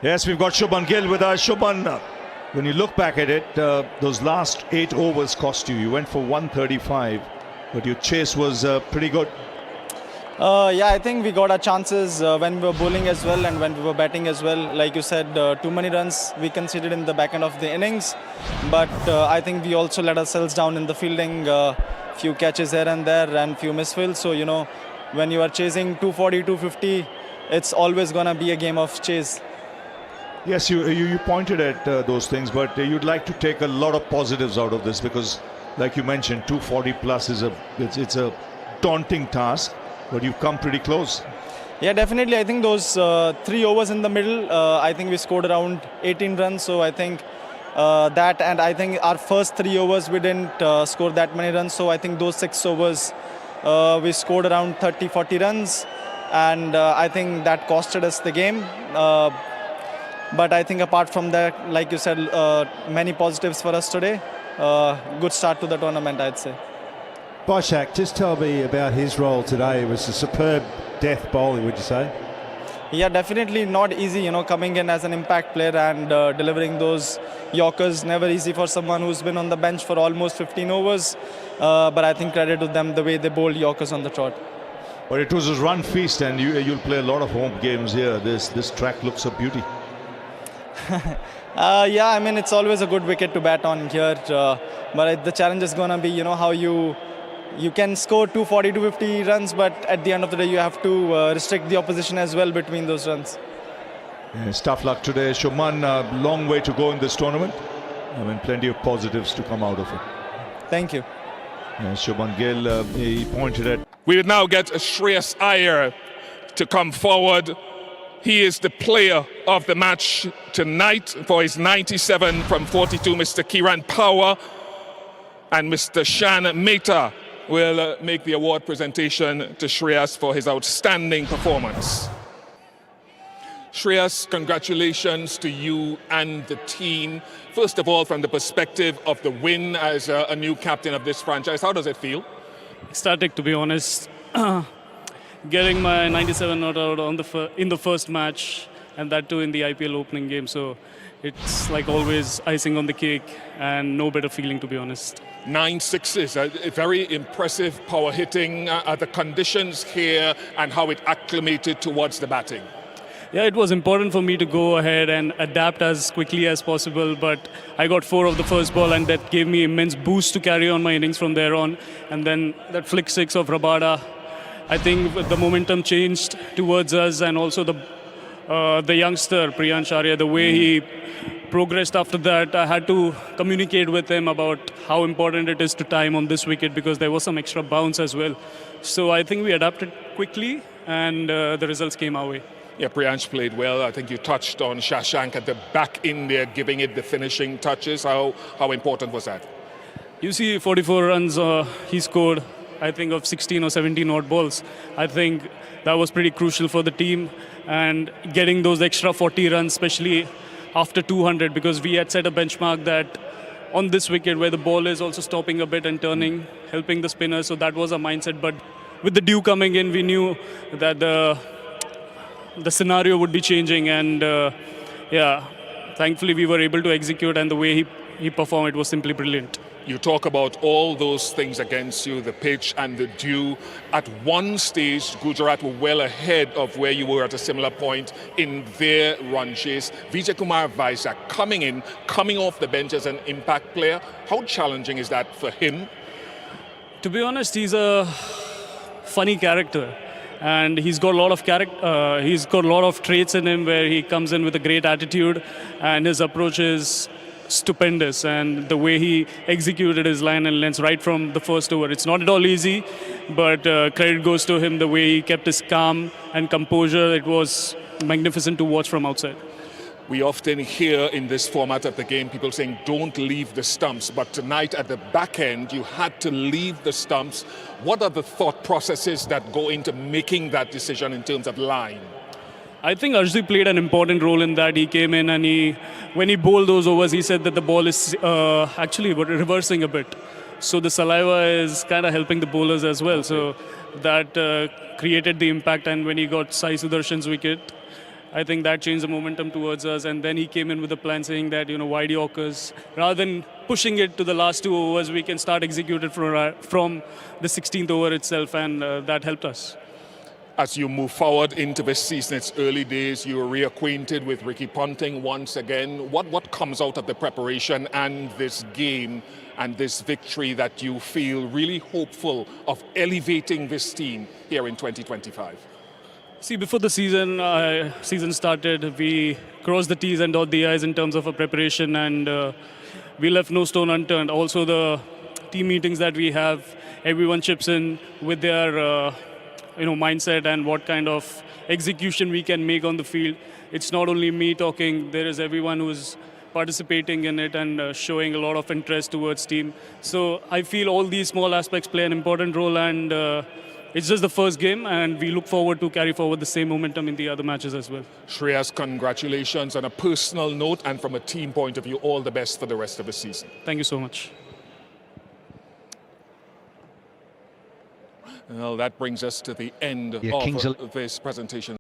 Yes, we've got Shubman Gill with us. Shubman, when you look back at it, those last 8 overs cost you. You went for 135, but your chase was pretty good. Yeah, I think we got our chances when we were bowling as well and when we were batting as well. Like you said, too many runs we conceded in the back end of the innings. But I think we also let ourselves down in the fielding. Few catches here and there and few misfields. So, when you are chasing 240, 250, it's always going to be a game of chase. Yes, you pointed at those things, but you'd like to take a lot of positives out of this because, like you mentioned, 240 plus is it's a daunting task. But you've come pretty close. Yeah, definitely. I think those 3 overs in the middle, I think we scored around 18 runs. So I think that, and I think our first 3 overs we didn't score that many runs. So I think those 6 overs we scored around 30, 40 runs. And I think that costed us the game. But I think apart from that, like you said, many positives for us today. Good start to the tournament, I'd say. Boshak, just tell me about his role today. It was a superb death bowling, would you say? Yeah, definitely not easy, coming in as an impact player and delivering those Yorkers. Never easy for someone who's been on the bench for almost 15 overs. But I think credit to them the way they bowled Yorkers on the trot. But it was a run feast, and you'll play a lot of home games here. This track looks a beauty. Yeah, I mean, it's always a good wicket to bat on here. But the challenge is going to be, how you can score 240, 250 runs, but at the end of the day, you have to restrict the opposition as well between those runs. Yes, tough luck today. Shubman, long way to go in this tournament. I mean, plenty of positives to come out of it. Thank you. Yes, Shubman Gill, he pointed at. We would now get Shreyas Iyer to come forward. He is the player of the match tonight for his 97 from 42, Mr. Kiran Power. And Mr. Shan Mehta will make the award presentation to Shreyas for his outstanding performance. Shreyas, congratulations to you and the team. First of all, from the perspective of the win as a new captain of this franchise, how does it feel? Ecstatic, to be honest. Getting my 97 not out in the first match, and that too in the IPL opening game. So it's like always icing on the cake and no better feeling, to be honest. 9 sixes, a very impressive power hitting. The conditions here and how it acclimated towards the batting. Yeah, it was important for me to go ahead and adapt as quickly as possible, but I got 4 of the first ball and that gave me immense boost to carry on my innings from there on. And then that flick 6 of Rabada, I think the momentum changed towards us, and also the youngster Priyansh Arya, the way he progressed after that. I had to communicate with him about how important it is to time on this wicket because there was some extra bounce as well. So I think we adapted quickly and the results came our way. Yeah, Priyansh played well. I think you touched on Shashank at the back in there, giving it the finishing touches. How important was that? You see 44 runs he scored, I think, of 16 or 17 odd balls. I think that was pretty crucial for the team, and getting those extra 40 runs, especially after 200, because we had set a benchmark that on this wicket where the ball is also stopping a bit and turning, helping the spinners. So that was our mindset. But with the dew coming in, we knew that the scenario would be changing, and yeah, thankfully we were able to execute, and the way he performed, it was simply brilliant. You talk about all those things against you, the pitch and the dew. At one stage, Gujarat were well ahead of where you were at a similar point in their run chase. Vijay Kumar Vaishak coming off the bench as an impact player. How challenging is that for him? To be honest, he's a funny character. And he's got a lot of he's got a lot of traits in him where he comes in with a great attitude, and his approach is stupendous, and the way he executed his line and lengths right from the first over. It's not at all easy, but credit goes to him, the way he kept his calm and composure. It was magnificent to watch from outside. We often hear in this format of the game people saying don't leave the stumps, but tonight at the back end you had to leave the stumps. What are the thought processes that go into making that decision in terms of line? I think Arshdeep played an important role in that. He came in and when he bowled those overs, he said that the ball is actually reversing a bit. So the saliva is kind of helping the bowlers as well. So that created the impact. And when he got Sai Sudharshan's wicket, I think that changed the momentum towards us. And then he came in with a plan saying that, wide Yorkers, rather than pushing it to the last 2 overs, we can start executed from the 16th over itself, and that helped us. As you move forward into this season, it's early days, you're reacquainted with Ricky Ponting once again. What comes out of the preparation and this game and this victory that you feel really hopeful of elevating this team here in 2025? See, before the season started, we crossed the T's and dot the I's in terms of our preparation, and we left no stone unturned. Also, the team meetings that we have, everyone chips in with their mindset and what kind of execution we can make on the field. It's not only me talking, there is everyone who's participating in it and showing a lot of interest towards team. So I feel all these small aspects play an important role, and it's just the first game, and we look forward to carry forward the same momentum in the other matches as well. Shreyas, congratulations on a personal note, and from a team point of view, all the best for the rest of the season. Thank you so much. Well, that brings us to the end of this presentation.